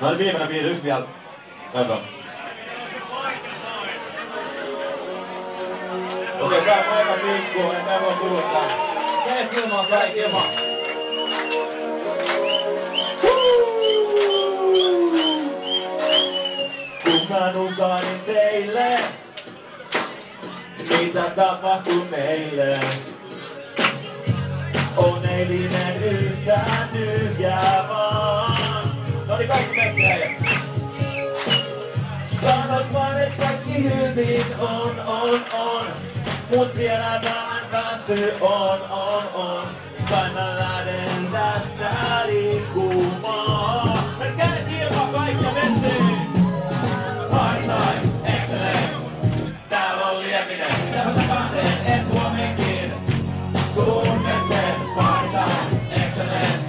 No niin viimeinen biisi, yksi vielä. Katsotaan. Okei, tää on aika sinkku, en mä voi kuluttaa. Kenet ilmaa kaikki ilmaa. Kun mä nukanin teille, mitä tapahtui meille? On eilinen yhtään tyhjää vaan. Noniin kaikki tässä jäi. Sanot vaan et kaikki hyvin on. Mut vielä vähän väsy on. Kai mä lähden tästä liikkumaan. Mä kädet ilman kaikki vesiin. Party time, excellent. Täällä on lieminen. Ja mä takaan sen, et huomenkin. Tunnet sen, party time, excellent.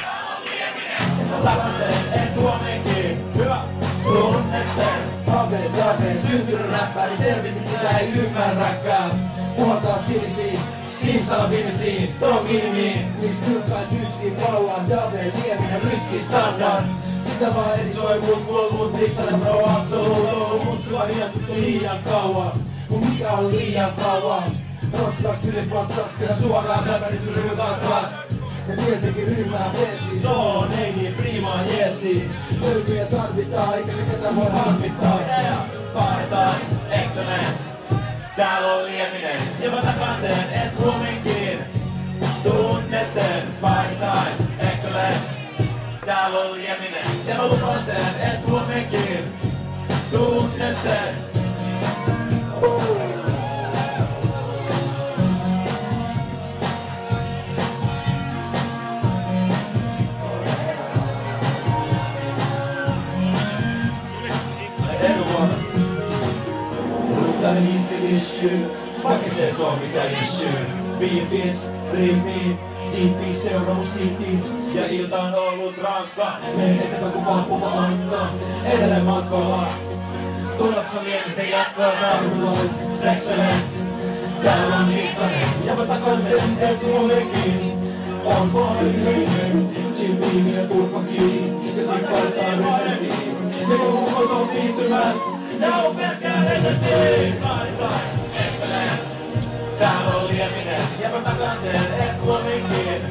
Täällä on lieminen. Ja mä takaan sen, et huomenkin. Hyvä. Tunnet sen. Dave, syntynyt räppäri, selvisit sitä ei ymmärräkään. Puhutaan sinisiin, simsalabimisiin, se on minimiin. Miks tyrkkaan tyskiin vallan, Dave, lieminen, ryski, standard. Sitä vaan edisoi mut lipsana pro absoluut. Musta hientusta liian kauan, mun mikä on liian kauan. Roskaks tylipatsasta ja suoraan lävärisyyden hyvää trust. Ja tietenkin ryhmää pesi, solo, neini, prima, jeesi. Löytyjä tarvitaan, eikä se ketä voi harmittaa. Party time, excellent. Täällä on lieminen, ja mä takaan sen, et huomenkin. Tunnet sen, party time, excellent. Täällä on lieminen, ja mä lupaan sen, et huomenkin. Tunnet sen. Ruhtainen intilissyy, vaikka se on mikä issue. Beefis, riipi, diippi, seuraamusiitit. Ja ilta on ollut rankka. Menen eteenpäin kun vahpuva ankka. Edelleen matkalla. Tulossa liemisen jatkoa. Excellent. Täällä on hittainen. Ja mä takaan sen, et huomenkin. On vaarallinen. Chimpiin ja turpa kiinni. Ja sit valitaan resenttiin. Ja kun muut on viihtymäs. Ja on pelkkää resenttiin. Party time, excellent. Täällä on lieminen, ja mä takaan sen, et huomenkin.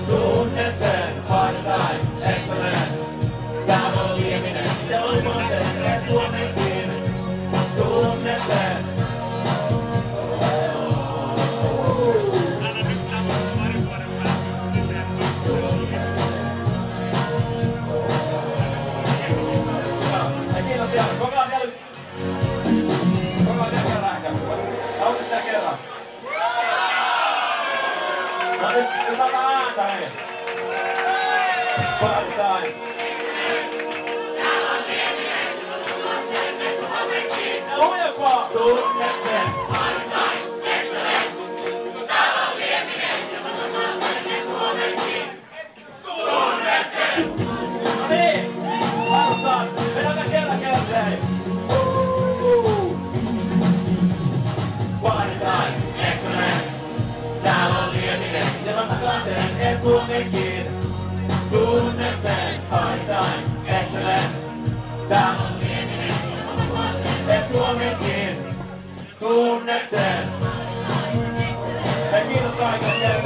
Tunnet sen, party time, excellent. Täällä on lieminen, ja mä lupaan sen, et huomenkin. Tunnet sen. Kiitos vielä, kokeillaan vielä yksi. Kokeillaan vielä kerran ehkä. Haluatko sitä kerran? No nyt saadaan ääntä hei. Party time. Lujempaa! Tunnet sen. Party time, excellent. Täällä on lieminen. Ja mä sanon sen, et huomenkin. Tunnet sen. No niin, alustaan. Mennään kerran hei. Party time, excellent. Täällä on lieminen, ja mä takaan sen, et huomenkin. Tunnet sen, party time, excellent. Täällä on lieminen, ja mä takaan sen, et huomenkin. Tunnet sen. Hei, kiitos kaikille.